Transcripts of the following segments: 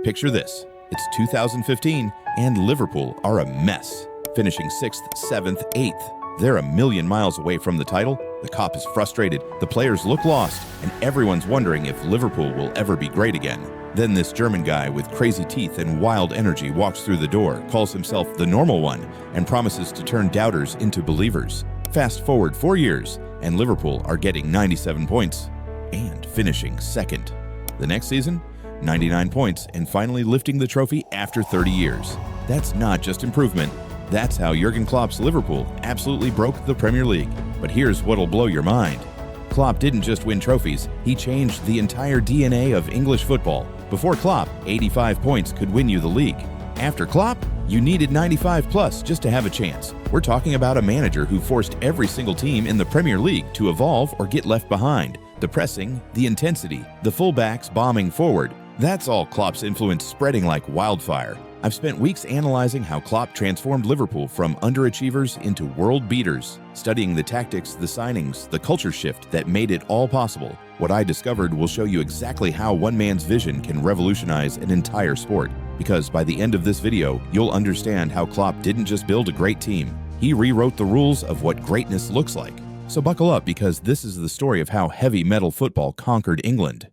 Picture this. It's 2015, and Liverpool are a mess, finishing 6th, 7th, 8th. They're a million miles away from the title. The Kop is frustrated, the players look lost, and everyone's wondering if Liverpool will ever be great again. Then this German guy with crazy teeth and wild energy walks through the door, calls himself the normal one, and promises to turn doubters into believers. Fast forward 4 years, and Liverpool are getting 97 points and finishing second. The next season, 99 points and finally lifting the trophy after 30 years. That's not just improvement. That's how Jürgen Klopp's Liverpool absolutely broke the Premier League. But here's what'll blow your mind. Klopp didn't just win trophies, he changed the entire DNA of English football. Before Klopp, 85 points could win you the league. After Klopp, you needed 95 plus just to have a chance. We're talking about a manager who forced every single team in the Premier League to evolve or get left behind. The pressing, the intensity, the fullbacks bombing forward. That's all Klopp's influence spreading like wildfire. I've spent weeks analyzing how Klopp transformed Liverpool from underachievers into world beaters, studying the tactics, the signings, the culture shift that made it all possible. What I discovered will show you exactly how one man's vision can revolutionize an entire sport. Because by the end of this video, you'll understand how Klopp didn't just build a great team, he rewrote the rules of what greatness looks like. So buckle up, because this is the story of how heavy metal football conquered England.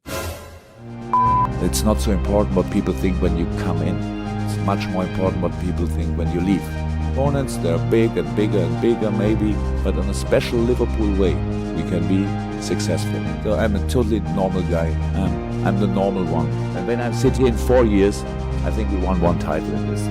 It's not so important what people think when you come in. It's much more important what people think when you leave. Opponents, they're big and bigger and bigger maybe, but in a special Liverpool way, we can be successful. So I'm a totally normal guy. I'm the normal one. And when I sit here in 4 years, I think we won one title in this.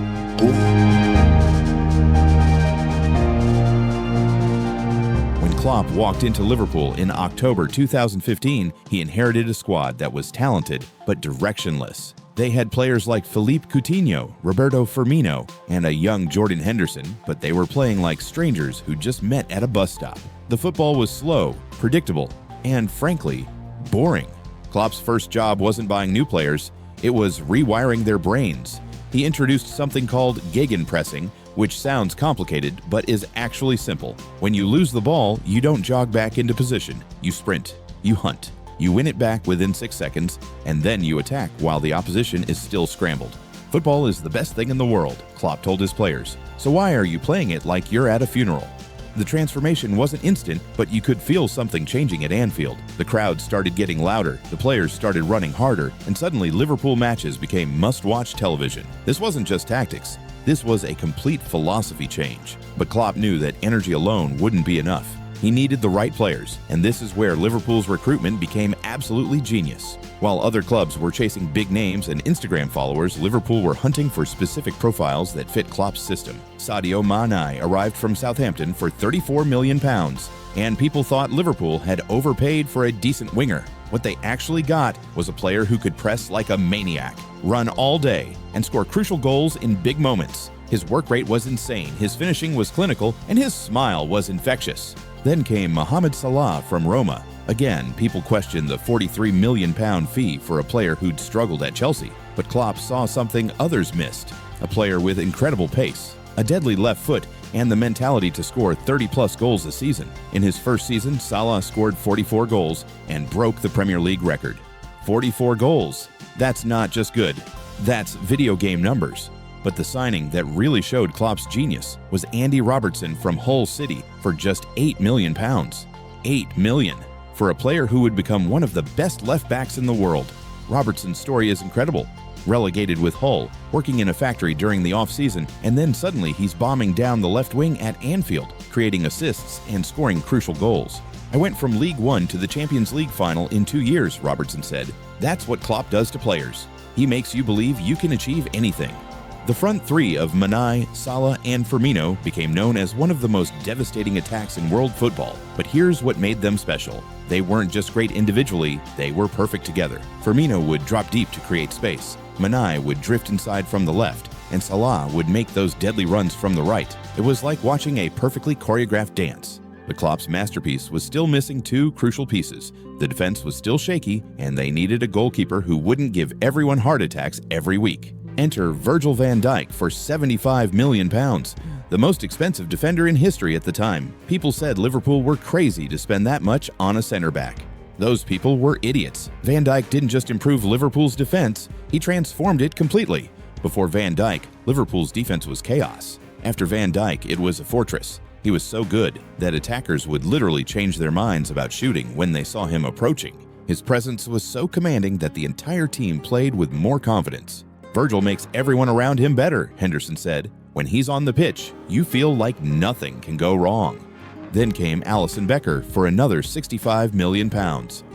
When Klopp walked into Liverpool in October 2015, he inherited a squad that was talented but directionless. They had players like Philippe Coutinho, Roberto Firmino, and a young Jordan Henderson, but they were playing like strangers who just met at a bus stop. The football was slow, predictable, and frankly, boring. Klopp's first job wasn't buying new players, it was rewiring their brains. He introduced something called Gegenpressing, which sounds complicated but is actually simple. When you lose the ball, you don't jog back into position. You sprint, you hunt, you win it back within 6 seconds, and then you attack while the opposition is still scrambled. Football is the best thing in the world, Klopp told his players. So why are you playing it like you're at a funeral? The transformation wasn't instant, but you could feel something changing at Anfield. The crowd started getting louder, the players started running harder, and suddenly Liverpool matches became must-watch television. This wasn't just tactics. This was a complete philosophy change. But Klopp knew that energy alone wouldn't be enough. He needed the right players, and this is where Liverpool's recruitment became absolutely genius. While other clubs were chasing big names and Instagram followers, Liverpool were hunting for specific profiles that fit Klopp's system. Sadio Mané arrived from Southampton for £34 million, and people thought Liverpool had overpaid for a decent winger. What they actually got was a player who could press like a maniac, run all day, and score crucial goals in big moments. His work rate was insane, his finishing was clinical, and his smile was infectious. Then came Mohamed Salah from Roma. Again, people questioned the £43 million fee for a player who'd struggled at Chelsea. But Klopp saw something others missed. A player with incredible pace, a deadly left foot, and the mentality to score 30-plus goals a season. In his first season, Salah scored 44 goals and broke the Premier League record. 44 goals. That's not just good. That's video game numbers. But the signing that really showed Klopp's genius was Andy Robertson from Hull City for just £8 million. £8 million. For a player who would become one of the best left-backs in the world. Robertson's story is incredible. Relegated with Hull, working in a factory during the off-season, and then suddenly he's bombing down the left wing at Anfield, creating assists and scoring crucial goals. I went from League One to the Champions League final in 2 years, Robertson said. That's what Klopp does to players. He makes you believe you can achieve anything. The front three of Mané, Salah, and Firmino became known as one of the most devastating attacks in world football. But here's what made them special. They weren't just great individually, they were perfect together. Firmino would drop deep to create space. Mané would drift inside from the left, and Salah would make those deadly runs from the right. It was like watching a perfectly choreographed dance. But Klopp's masterpiece was still missing two crucial pieces. The defense was still shaky, and they needed a goalkeeper who wouldn't give everyone heart attacks every week. Enter Virgil van Dijk for £75 million, the most expensive defender in history at the time. People said Liverpool were crazy to spend that much on a center back. Those people were idiots. Van Dijk didn't just improve Liverpool's defense, he transformed it completely. Before Van Dijk, Liverpool's defense was chaos. After Van Dijk, it was a fortress. He was so good that attackers would literally change their minds about shooting when they saw him approaching. His presence was so commanding that the entire team played with more confidence. Virgil makes everyone around him better, Henderson said. When he's on the pitch, you feel like nothing can go wrong. Then came Alisson Becker for another £65 million.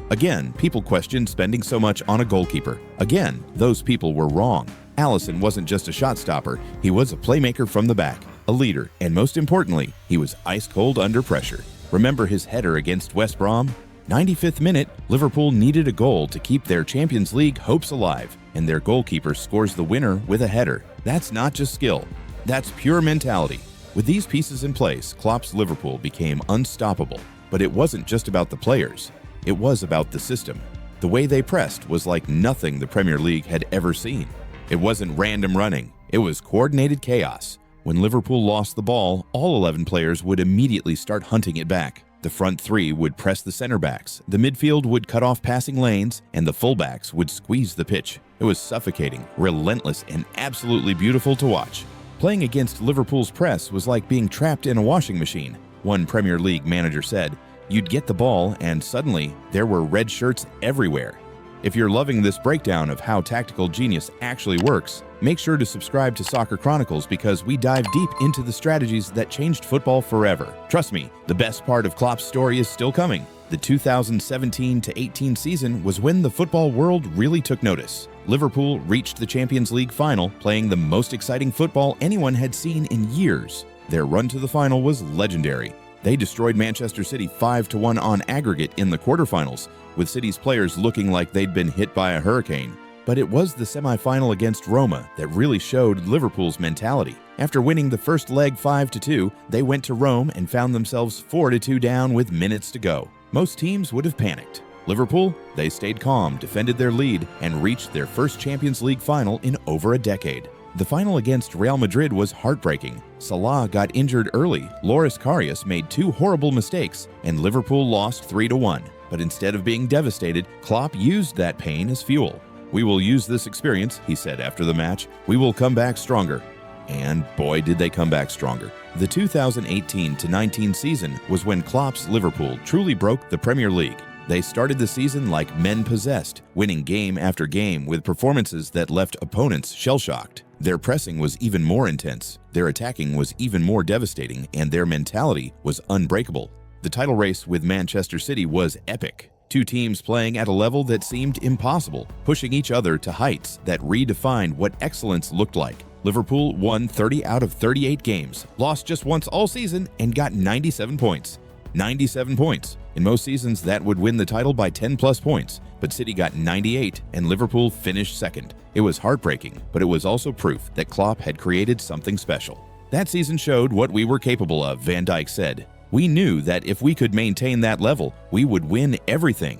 Again, people questioned spending so much on a goalkeeper. Again, those people were wrong. Alisson wasn't just a shot stopper, he was a playmaker from the back, a leader, and most importantly, he was ice cold under pressure. Remember his header against West Brom? 95th minute, Liverpool needed a goal to keep their Champions League hopes alive, and their goalkeeper scores the winner with a header. That's not just skill, that's pure mentality. With these pieces in place, Klopp's Liverpool became unstoppable. But it wasn't just about the players, it was about the system. The way they pressed was like nothing the Premier League had ever seen. It wasn't random running, it was coordinated chaos. When Liverpool lost the ball, all 11 players would immediately start hunting it back. The front three would press the center backs, the midfield would cut off passing lanes, and the fullbacks would squeeze the pitch. It was suffocating, relentless, and absolutely beautiful to watch. Playing against Liverpool's press was like being trapped in a washing machine. One Premier League manager said, "You'd get the ball, and suddenly there were red shirts everywhere." If you're loving this breakdown of how tactical genius actually works, make sure to subscribe to Soccer Chronicles because we dive deep into the strategies that changed football forever. Trust me, the best part of Klopp's story is still coming. The 2017-18 season was when the football world really took notice. Liverpool reached the Champions League final, playing the most exciting football anyone had seen in years. Their run to the final was legendary. They destroyed Manchester City 5-1 on aggregate in the quarterfinals, with City's players looking like they'd been hit by a hurricane. But it was the semi-final against Roma that really showed Liverpool's mentality. After winning the first leg 5-2, they went to Rome and found themselves 4-2 down with minutes to go. Most teams would have panicked. Liverpool, they stayed calm, defended their lead, and reached their first Champions League final in over a decade. The final against Real Madrid was heartbreaking. Salah got injured early, Loris Karius made two horrible mistakes, and Liverpool lost 3-1. But instead of being devastated, Klopp used that pain as fuel. "We will use this experience," he said after the match. "We will come back stronger." And boy, did they come back stronger. The 2018-19 season was when Klopp's Liverpool truly broke the Premier League. They started the season like men possessed, winning game after game with performances that left opponents shell-shocked. Their pressing was even more intense, their attacking was even more devastating, and their mentality was unbreakable. The title race with Manchester City was epic. Two teams playing at a level that seemed impossible, pushing each other to heights that redefined what excellence looked like. Liverpool won 30 out of 38 games, lost just once all season, and got 97 points. 97 points. In most seasons, that would win the title by 10+ points, but City got 98 and Liverpool finished second. It was heartbreaking, but it was also proof that Klopp had created something special. "That season showed what we were capable of," Van Dijk said. "We knew that if we could maintain that level, we would win everything."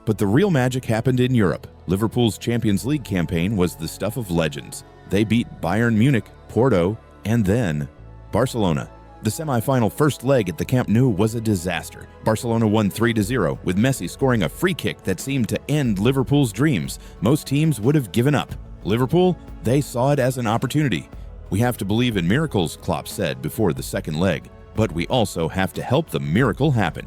But the real magic happened in Europe. Liverpool's Champions League campaign was the stuff of legends. They beat Bayern Munich, Porto, and then Barcelona. The semi-final first leg at the Camp Nou was a disaster. Barcelona won 3-0, with Messi scoring a free kick that seemed to end Liverpool's dreams. Most teams would have given up. Liverpool, they saw it as an opportunity. "We have to believe in miracles," Klopp said before the second leg, "but we also have to help the miracle happen."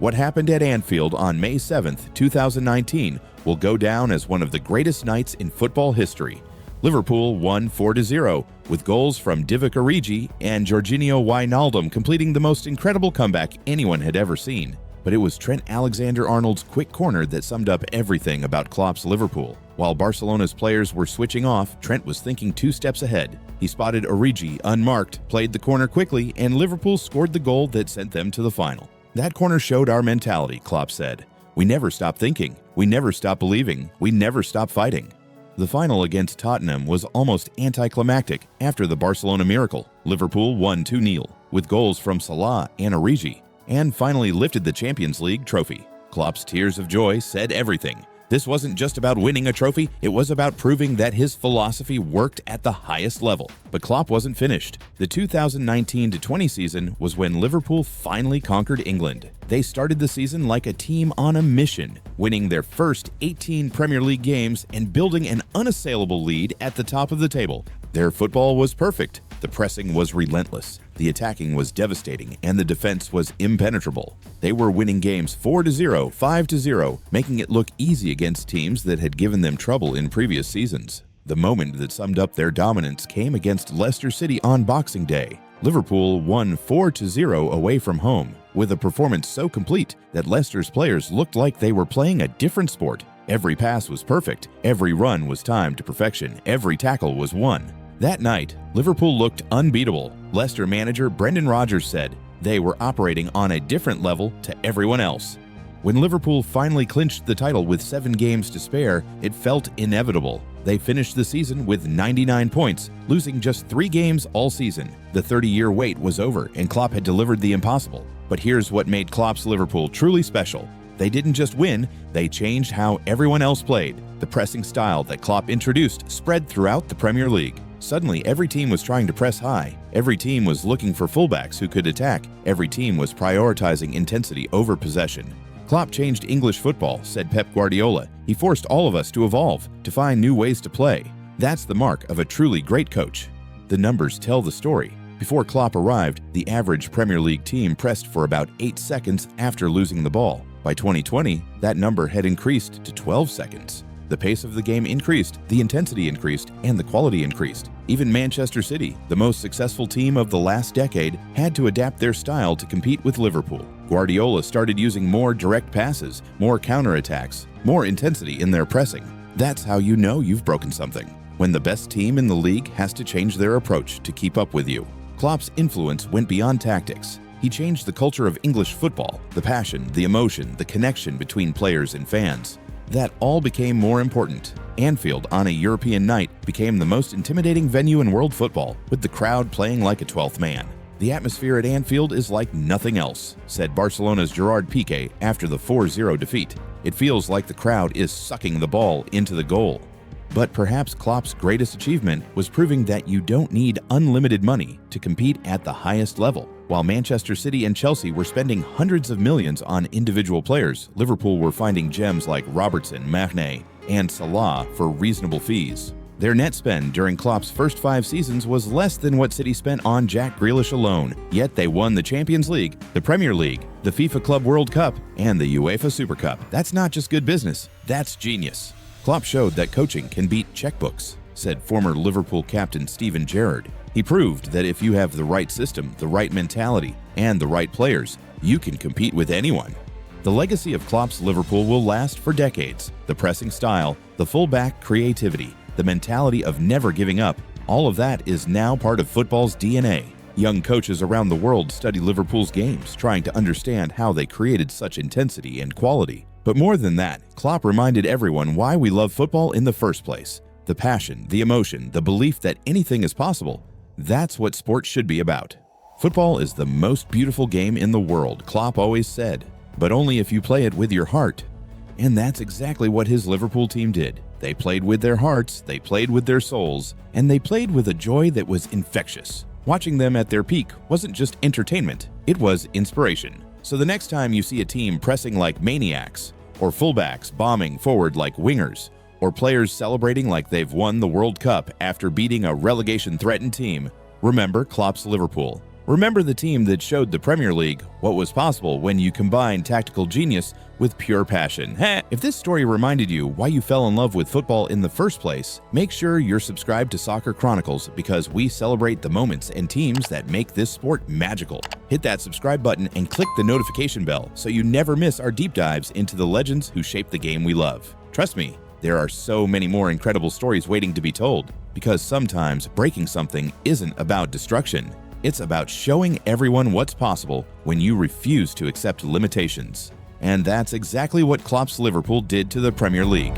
What happened at Anfield on May 7, 2019 will go down as one of the greatest nights in football history. Liverpool won 4-0, with goals from Divock Origi and Jorginho Wijnaldum completing the most incredible comeback anyone had ever seen. But it was Trent Alexander-Arnold's quick corner that summed up everything about Klopp's Liverpool. While Barcelona's players were switching off, Trent was thinking 2 steps ahead. He spotted Origi unmarked, played the corner quickly, and Liverpool scored the goal that sent them to the final. "That corner showed our mentality," Klopp said. "We never stop thinking, we never stop believing, we never stop fighting." The final against Tottenham was almost anticlimactic after the Barcelona miracle. Liverpool won 2-0, with goals from Salah and Origi, and finally lifted the Champions League trophy. Klopp's tears of joy said everything. This wasn't just about winning a trophy, it was about proving that his philosophy worked at the highest level. But Klopp wasn't finished. The 2019-20 season was when Liverpool finally conquered England. They started the season like a team on a mission, winning their first 18 Premier League games and building an unassailable lead at the top of the table. Their football was perfect. The pressing was relentless, the attacking was devastating, and the defense was impenetrable. They were winning games 4-0, 5-0, making it look easy against teams that had given them trouble in previous seasons. The moment that summed up their dominance came against Leicester City on Boxing Day. Liverpool won 4-0 away from home, with a performance so complete that Leicester's players looked like they were playing a different sport. Every pass was perfect, every run was timed to perfection, every tackle was won. That night, Liverpool looked unbeatable. Leicester manager Brendan Rodgers said they were operating on a different level to everyone else. When Liverpool finally clinched the title with 7 games to spare, it felt inevitable. They finished the season with 99 points, losing just 3 games all season. The 30-year wait was over, and Klopp had delivered the impossible. But here's what made Klopp's Liverpool truly special. They didn't just win, they changed how everyone else played. The pressing style that Klopp introduced spread throughout the Premier League. Suddenly, every team was trying to press high. Every team was looking for fullbacks who could attack. Every team was prioritizing intensity over possession. Klopp changed English football, said Pep Guardiola. He forced all of us to evolve, to find new ways to play. That's the mark of a truly great coach. The numbers tell the story. Before Klopp arrived, the average Premier League team pressed for about 8 seconds after losing the ball. By 2020, that number had increased to 12 seconds. The pace of the game increased, the intensity increased, and the quality increased. Even Manchester City, the most successful team of the last decade, had to adapt their style to compete with Liverpool. Guardiola started using more direct passes, more counterattacks, more intensity in their pressing. That's how you know you've broken something. When the best team in the league has to change their approach to keep up with you. Klopp's influence went beyond tactics. He changed the culture of English football, the passion, the emotion, the connection between players and fans. That all became more important. Anfield on a European night became the most intimidating venue in world football, with the crowd playing like a 12th man. The atmosphere at Anfield is like nothing else, said Barcelona's Gerard Piqué after the 4-0 defeat. It feels like the crowd is sucking the ball into the goal. But perhaps Klopp's greatest achievement was proving that you don't need unlimited money to compete at the highest level. While Manchester City and Chelsea were spending hundreds of millions on individual players, Liverpool were finding gems like Robertson, Mané, and Salah for reasonable fees. Their net spend during Klopp's first 5 seasons was less than what City spent on Jack Grealish alone, yet they won the Champions League, the Premier League, the FIFA Club World Cup, and the UEFA Super Cup. That's not just good business, that's genius. Klopp showed that coaching can beat checkbooks, said former Liverpool captain Steven Gerrard. He proved that if you have the right system, the right mentality, and the right players, you can compete with anyone. The legacy of Klopp's Liverpool will last for decades. The pressing style, the fullback creativity, the mentality of never giving up, all of that is now part of football's DNA. Young coaches around the world study Liverpool's games, trying to understand how they created such intensity and quality. But more than that, Klopp reminded everyone why we love football in the first place. The passion, the emotion, the belief that anything is possible. That's what sports should be about. Football is the most beautiful game in the world, Klopp always said, but only if you play it with your heart. And that's exactly what his Liverpool team did. They played with their hearts, they played with their souls, and they played with a joy that was infectious. Watching them at their peak wasn't just entertainment, it was inspiration. So the next time you see a team pressing like maniacs, or fullbacks bombing forward like wingers, or players celebrating like they've won the World Cup after beating a relegation-threatened team, remember Klopp's Liverpool. Remember the team that showed the Premier League what was possible when you combine tactical genius with pure passion. If this story reminded you why you fell in love with football in the first place, make sure you're subscribed to Soccer Chronicles because we celebrate the moments and teams that make this sport magical. Hit that subscribe button and click the notification bell so you never miss our deep dives into the legends who shape the game we love. Trust me, there are so many more incredible stories waiting to be told, because sometimes breaking something isn't about destruction. It's about showing everyone what's possible when you refuse to accept limitations. And that's exactly what Klopp's Liverpool did to the Premier League.